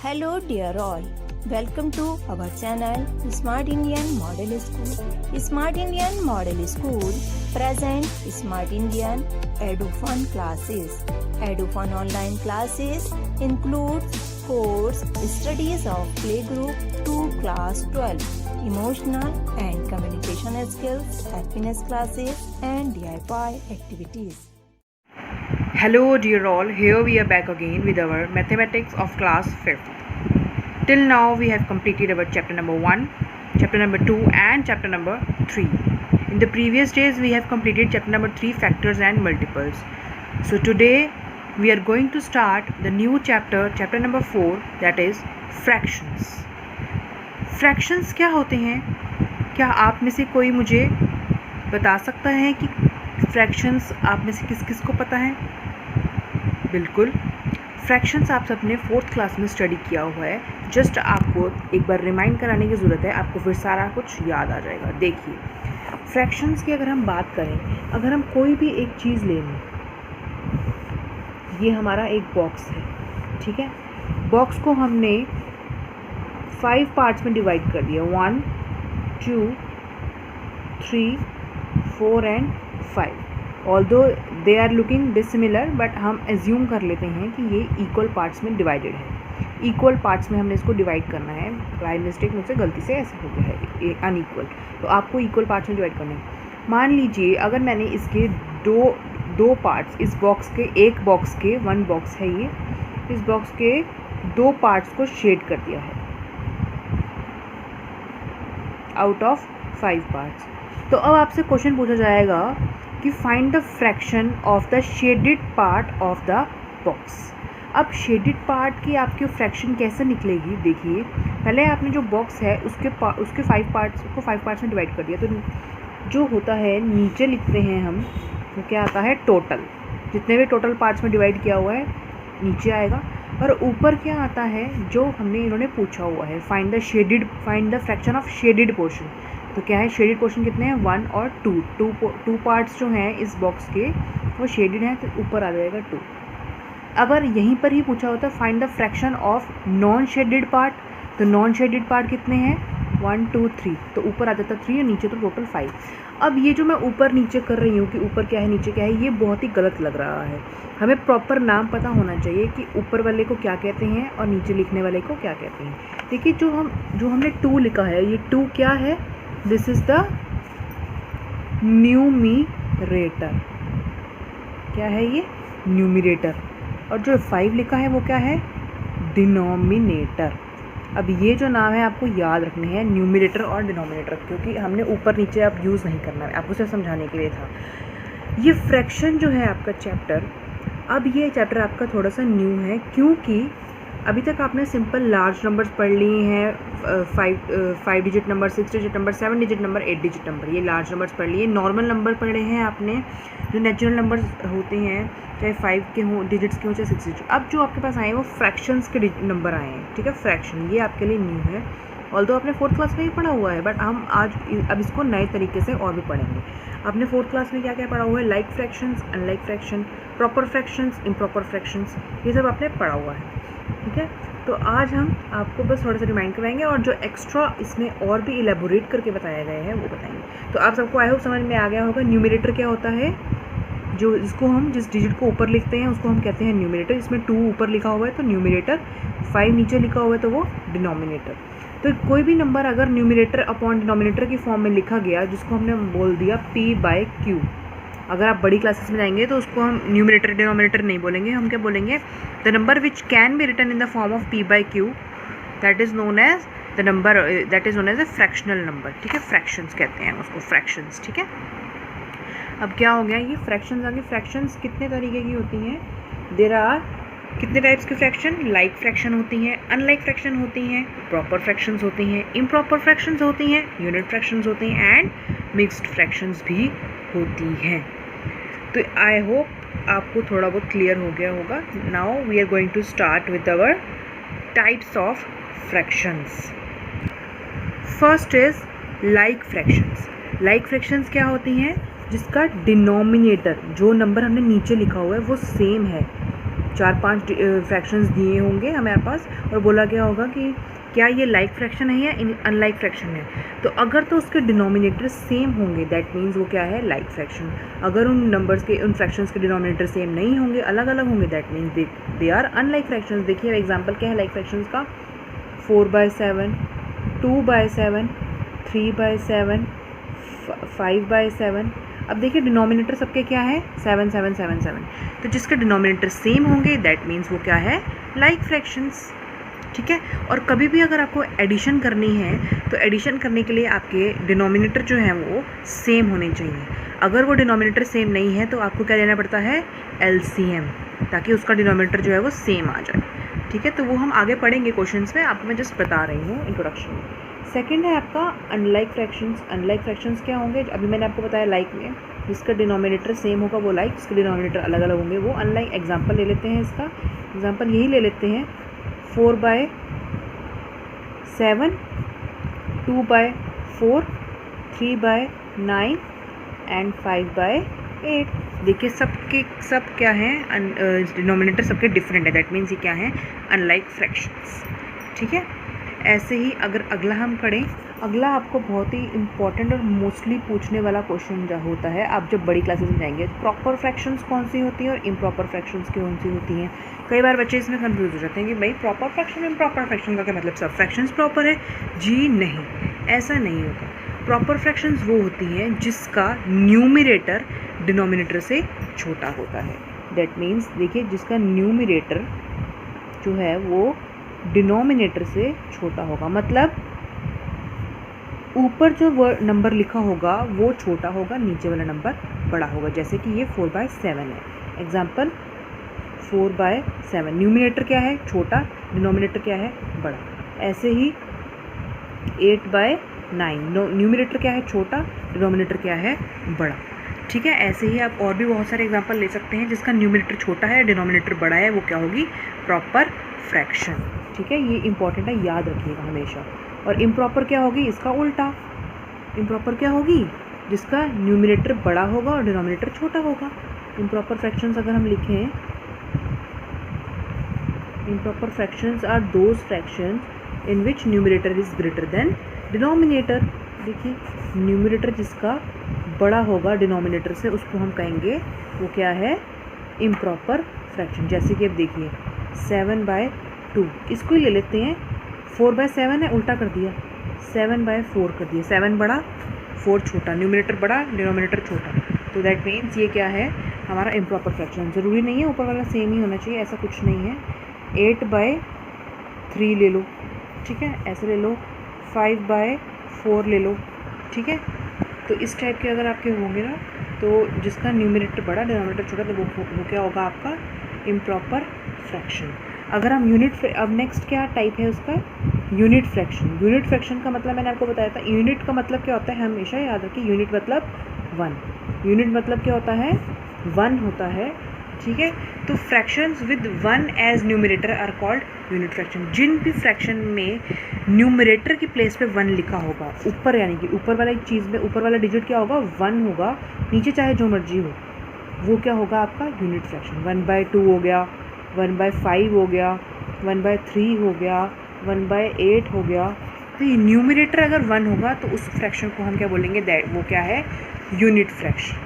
Hello dear all, welcome to our channel Smart Indian Model School. Smart Indian Model School present Smart Indian EduFun classes. EduFun online classes includes course studies of playgroup to class 12, emotional and communication skills, happiness classes and DIY activities. Hello dear all, here we are back again with our mathematics of class 5th. Till now we have completed our chapter number 1, chapter number 2 and chapter number 3. In the previous days we have completed chapter number 3, factors and multiples. So today we are going to start the new chapter, chapter number 4, that is fractions. Fractions क्या होते हैं? क्या आप में से कोई मुझे बता सकता है कि फ्रैक्शंस आप में से किस किस को पता है? बिल्कुल, फ्रैक्शंस आप सबने 4th क्लास में स्टडी किया हुआ है. जस्ट आपको एक बार रिमाइंड कराने की ज़रूरत है, आपको फिर सारा कुछ याद आ जाएगा. देखिए, फ्रैक्शंस की अगर हम बात करें, अगर हम कोई भी एक चीज़ ले लें, ये हमारा एक बॉक्स है, ठीक है. बॉक्स को हमने 5 पार्ट्स में डिवाइड कर दिया, 1 2 3 4 and 5. Although they are looking dissimilar, but हम एज्यूम कर लेते हैं कि ये इक्वल पार्ट्स में डिवाइडेड है. इक्वल पार्ट्स में हमने इसको डिवाइड करना है. बाय मिस्टेक मुझसे गलती से ऐसे हो गया है अनइक्वल, तो आपको इक्वल पार्ट्स में डिवाइड करना है. मान लीजिए अगर मैंने इसके दो पार्ट्स, इस बॉक्स के एक बॉक्स के, 1 बॉक्स है ये, इस बॉक्स के 2 पार्ट्स को शेड कर दिया है आउट ऑफ 5 पार्ट्स. तो अब आपसे क्वेश्चन पूछा जाएगा कि find the fraction of the shaded part of the box. अब शेडेड पार्ट की आपकी फ्रैक्शन कैसे निकलेगी? देखिए, पहले आपने जो बॉक्स है उसके 5 पार्ट्स में डिवाइड कर दिया, तो जो होता है नीचे लिखते हैं हम, तो क्या आता है? टोटल. जितने भी टोटल पार्ट्स में डिवाइड किया हुआ है नीचे आएगा. और ऊपर क्या आता है? जो इन्होंने पूछा हुआ है, find the fraction of shaded portion. तो क्या है? शेडेड पोर्शन कितने हैं? 1 और 2 पार्ट्स जो हैं इस बॉक्स के वो शेडेड हैं, तो ऊपर आ जाएगा 2. अगर यहीं पर ही पूछा होता find the fraction of non shaded part, तो नॉन शेडेड पार्ट कितने हैं? 1 2 3, तो ऊपर आ जाता 3 और नीचे तो टोटल 5. अब ये जो मैं ऊपर नीचे कर रही हूँ कि ऊपर क्या है नीचे क्या है, ये बहुत ही गलत लग रहा है. हमें प्रॉपर नाम पता होना चाहिए कि ऊपर वाले को क्या कहते हैं और नीचे लिखने वाले को क्या कहते हैं. देखिए, जो हमने 2 लिखा है, ये 2 क्या है? This is the numerator. क्या है ये? न्यूमिरेटर. और जो 5 लिखा है वो क्या है? डिनोमिनेटर. अब ये जो नाम है आपको याद रखने हैं, न्यूमिरेटर और डिनोमिनेटर, क्योंकि हमने ऊपर नीचे अब यूज़ नहीं करना है, आपको सिर्फ समझाने के लिए था. ये फ्रैक्शन जो है आपका चैप्टर, अब ये चैप्टर आपका थोड़ा सा न्यू है, क्योंकि अभी तक आपने सिंपल लार्ज नंबर्स पढ़ लिए हैं, 5 digit number, 6 digit number, 7 digit number, 8 digit number, ये लार्ज नंबर्स पढ़ लिए. नॉर्मल नंबर पढ़े हैं आपने, जो नेचुरल नंबर्स होते हैं, चाहे 5 के हों, डिजिट्स के हों, चाहे 6 डिजिट. अब जो आपके पास आए हैं वो फ्रैक्शंस के नंबर आए हैं, ठीक है. फ्रैक्शन ये आपके लिए न्यू है, ऑल्दो आपने 4th क्लास में ही पढ़ा हुआ है, बट हम आज अब इसको नए तरीके से और भी पढ़ेंगे. आपने 4th क्लास में क्या क्या पढ़ा हुआ है? Like fractions, unlike fraction, proper fractions, improper fractions, ये सब आपने पढ़ा हुआ है, ठीक है. तो आज हम आपको बस थोड़ा सा रिमाइंड कराएंगे, और जो एक्स्ट्रा इसमें और भी इलेबोरेट करके बताया गया है वो बताएंगे. तो आप सबको आई होप समझ में आ गया होगा. न्यूमिरेटर क्या होता है? जो इसको हम जिस डिजिट को ऊपर लिखते हैं उसको हम कहते हैं न्यूमिरेटर. इसमें 2 ऊपर लिखा हुआ है तो न्यूमिरेटर, 5 नीचे लिखा हुआ है तो वो डिनोमिनेटर. तो कोई भी नंबर अगर न्यूमिरेटर अपॉन डिनोमिनेटर की फॉर्म में लिखा गया, जिसको हमने बोल दिया P/Q, अगर आप बड़ी क्लासेस में जाएंगे तो उसको हम न्यूमिरेटर डिनोमिनेटर नहीं बोलेंगे, हम क्या बोलेंगे? The number which can be written in the form of P/Q, that is known as the number, that is known as a fractional number, ठीक है. फ्रैक्शंस कहते हैं उसको, फ्रैक्शंस, ठीक है. अब क्या हो गया? ये फ्रैक्शंस आ गए. फ्रैक्शंस कितने तरीके की होती हैं? देयर आर कितने टाइप्स की फ्रैक्शन? लाइक फ्रैक्शन होती हैं, अनलाइक फ्रैक्शन होती हैं, प्रॉपर फ्रैक्शंस होती हैं, इम्प्रॉपर फ्रैक्शंस होती हैं, यूनिट फ्रैक्शंस होती हैं एंड मिक्स्ड फ्रैक्शंस भी होती हैं. तो आई होप आपको थोड़ा बहुत क्लियर हो गया होगा. Now we are going to start with our types of fractions. First is like fractions. Like fractions क्या होती हैं? जिसका डिनोमिनेटर, जो नंबर हमने नीचे लिखा हुआ है वो सेम है, 4-5 फ्रैक्शंस दिए होंगे हमारे पास और बोला गया होगा कि क्या ये लाइक फ्रैक्शन है या अनलाइक फ्रैक्शन है। तो अगर तो उसके डिनोमिनेटर सेम होंगे दैट मीन्स वो क्या है, लाइक फ्रैक्शन। अगर उन नंबर्स के, उन फ्रैक्शंस के डिनोमिनेटर सेम नहीं होंगे, अलग अलग होंगे, that means they are unlike fractions. देखिए एग्जांपल क्या है लाइक फ्रैक्शंस का, 4/7, 2/7, 3/7, 5/7। अब देखिए डिनोमिनेटर सबके क्या है, 7 7 7 7। तो जिसके डिनोमिनेटर सेम होंगे दैट मीन्स वो क्या है, लाइक फ्रैक्शंस। ठीक है। और कभी भी अगर आपको एडिशन करनी है तो एडिशन करने के लिए आपके डिनोमिनेटर जो हैं वो सेम होने चाहिए। अगर वो डिनोमिनेटर सेम नहीं है तो आपको क्या लेना पड़ता है, एलसीएम, ताकि उसका डिनोमिनेटर जो है वो सेम आ जाए। ठीक है। तो वो हम आगे पढ़ेंगे क्वेश्चंस में, आपको मैं जस्ट बता रही हूँ इंट्रोडक्शन में। सेकंड है आपका अनलाइक फ्रैक्शंस। अनलाइक फ्रैक्शंस क्या होंगे, अभी मैंने आपको बताया लाइक में जिसका डिनोमिनेटर सेम होगा वो लाइक, जिसके डिनोमिनेटर अलग अलग होंगे वो अनलाइक। एग्जाम्पल ले लेते हैं, इसका एग्जाम्पल यही ले लेते हैं, 4/7, 2/4, 3/9 एंड 5/8। देखिए सब क्या हैं, डिनोमिनेटर सबके डिफरेंट है, दैट मीन्स ये क्या है, अनलाइक फ्रैक्शंस। ठीक है। ऐसे ही अगर अगला हम पढ़ें, अगला आपको बहुत ही इंपॉर्टेंट और मोस्टली पूछने वाला क्वेश्चन जो होता है आप जब बड़ी क्लासेस में जाएंगे, प्रॉपर फ्रैक्शंस कौन सी होती हैं और इम्प्रॉपर फ्रैक्शंस कौन सी होती हैं। कई बार बच्चे इसमें कंफ्यूज हो जाते हैं कि भाई प्रॉपर फ्रैक्शन इम्प्रॉपर फ्रैक्शन का क्या मतलब, सब फ्रैक्शंस प्रॉपर है? जी नहीं, ऐसा नहीं होता। प्रॉपर फ्रैक्शंस वो होती हैं जिसका न्यूमरेटर डिनोमिनेटर से छोटा होता है। दैट मीन्स देखिए जिसका न्यूमरेटर जो है वो डिनोमिनेटर से छोटा होगा, मतलब ऊपर जो नंबर लिखा होगा वो छोटा होगा, नीचे वाला नंबर बड़ा होगा। जैसे कि ये 4/7 है, एग्जाम्पल 4/7, न्यूमरेटर क्या है, छोटा, डिनोमिनेटर क्या है, बड़ा। ऐसे ही 8/9, न्यूमरेटर क्या है, छोटा, डिनोमिनेटर क्या है, बड़ा। ठीक है। ऐसे ही आप और भी बहुत सारे एग्जाम्पल ले सकते हैं जिसका न्यूमरेटर छोटा है, डिनोमिनेटर बड़ा है, वो क्या होगी, प्रॉपर फ्रैक्शन। ठीक है। ये इंपॉर्टेंट है, याद रखिएगा हमेशा। और इम्प्रॉपर क्या होगी, इसका उल्टा। इम्प्रॉपर क्या होगी, जिसका न्यूमरेटर बड़ा होगा और डिनोमिनेटर छोटा होगा। इम्प्रॉपर फ्रैक्शंस अगर हम लिखें, improper fractions are those fractions in which numerator is greater than denominator. देखिए न्यूमरेटर जिसका बड़ा होगा डिनोमिनेटर से उसको हम कहेंगे वो क्या है, इम्प्रॉपर फ्रैक्शन। जैसे कि अब देखिए 7/2, इसको ही ले लेते हैं, 4/7 है, उल्टा कर दिया, 7/4 कर दिया, 7 बड़ा 4 छोटा, न्यूमरेटर बड़ा डिनोमिनेटर छोटा। तो दैट मीन्स ये क्या है, हमारा इम्प्रॉपर फ्रैक्शन। ज़रूरी नहीं है ऊपर वाला सेम ही होना चाहिए, ऐसा कुछ नहीं है। 8/3 ले लो, ठीक है, ऐसे ले लो, 5/4 ले लो। ठीक है। तो इस टाइप के अगर आपके होंगे ना, तो जिसका न्यूमरेटर बड़ा डिनोमिनेटर छोटा, तो वो क्या होगा आपका, इम्प्रॉपर फ्रैक्शन। अगर हम अब नेक्स्ट क्या टाइप है उसका, यूनिट फ्रैक्शन। यूनिट फ्रैक्शन का मतलब मैंने आपको बताया था, यूनिट का मतलब क्या होता है, हमेशा याद रखिए, यूनिट मतलब 1। यूनिट मतलब क्या होता है, 1 होता है। ठीक है। तो fractions with 1 as numerator are called unit fraction. जिन भी फ्रैक्शन में न्यूमरेटर की प्लेस पे 1 लिखा होगा ऊपर, यानी कि ऊपर वाला एक चीज़ में ऊपर वाला डिजिट क्या होगा, 1 होगा, नीचे चाहे जो मर्जी हो, वो क्या होगा आपका यूनिट फ्रैक्शन। 1/2 हो गया, 1/5 हो गया, 1/3 हो गया, 1/8 हो गया। तो ये न्यूमरेटर अगर 1 होगा तो उस फ्रैक्शन को हम क्या बोलेंगे, दैट वो क्या है, यूनिट फ्रैक्शन।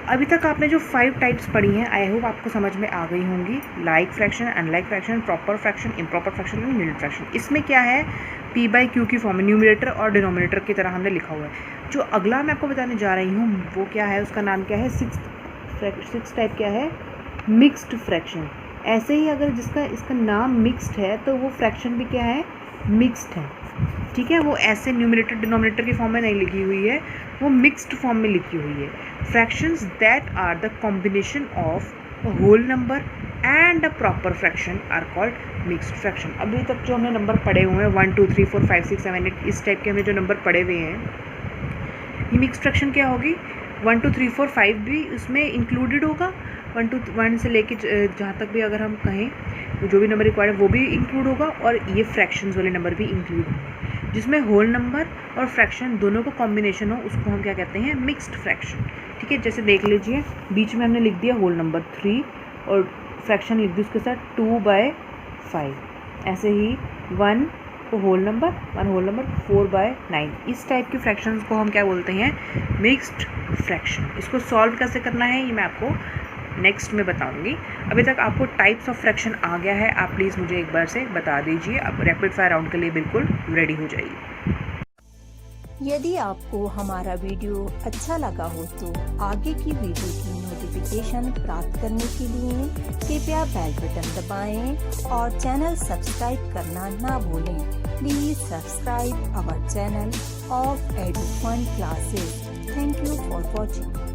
अभी तक आपने जो 5 टाइप्स पढ़ी हैं, आई होप आपको समझ में आ गई होंगी। Like fraction, unlike fraction, proper fraction, improper fraction और यूनिट फ्रैक्शन। इसमें क्या है, P/Q की फॉर्म में न्यूमरेटर और डिनोमिनेटर की तरह हमने लिखा हुआ है। जो अगला मैं आपको बताने जा रही हूँ वो क्या है, उसका नाम क्या है, 6th टाइप क्या है, मिक्स्ड फ्रैक्शन। ऐसे ही अगर इसका नाम मिक्स्ड है तो वो फ्रैक्शन भी क्या है, मिक्स्ड है। ठीक है। वो ऐसे न्यूमरेटर डिनोमिनेटर की फॉर्म में नहीं लिखी हुई है, वो मिक्स्ड फॉर्म में लिखी हुई है। Fractions that are the combination of a whole number and a proper fraction are called mixed fraction. अभी तक जो हमने नंबर पढ़े हुए हैं 1 2 3 4 5 6 7 8 इस टाइप के हमने जो नंबर पढ़े हुए हैं, ये मिक्स्ड फ्रैक्शन क्या होगी, 1 2 3 4 5 भी उसमें इंक्लूडेड होगा, 1 से लेके जहाँ तक भी अगर हम कहें जो भी नंबर रिक्वायर्ड है वो भी इंक्लूड होगा, और ये फ्रैक्शंस वाले नंबर भी इंक्लूड होंगे। जिसमें होल नंबर और फ्रैक्शन दोनों का कॉम्बिनेशन हो उसको हम क्या कहते हैं, मिक्स्ड फ्रैक्शन। ठीक है। जैसे देख लीजिए बीच में हमने लिख दिया होल नंबर 3 और फ्रैक्शन लिख दी उसके साथ 2/5, ऐसे ही 1 को होल नंबर 4/9। इस टाइप के फ्रैक्शंस को हम क्या बोलते हैं, मिक्स्ड फ्रैक्शन। इसको सॉल्व कैसे करना है ये मैं आपको नेक्स्ट में बताऊंगी। अभी तक आपको टाइप्स ऑफ फ्रैक्शन आ गया है, आप प्लीज़ मुझे एक बार से बता दीजिए। अब रैपिड फायर राउंड के लिए बिल्कुल रेडी हो जाइए। यदि आपको हमारा वीडियो अच्छा लगा हो तो आगे की वीडियो की नोटिफिकेशन प्राप्त करने के लिए कृपया बेल बटन दबाएं और चैनल सब्सक्राइब करना ना भूलें। Please subscribe our channel of Edufun classes. Thank you for watching.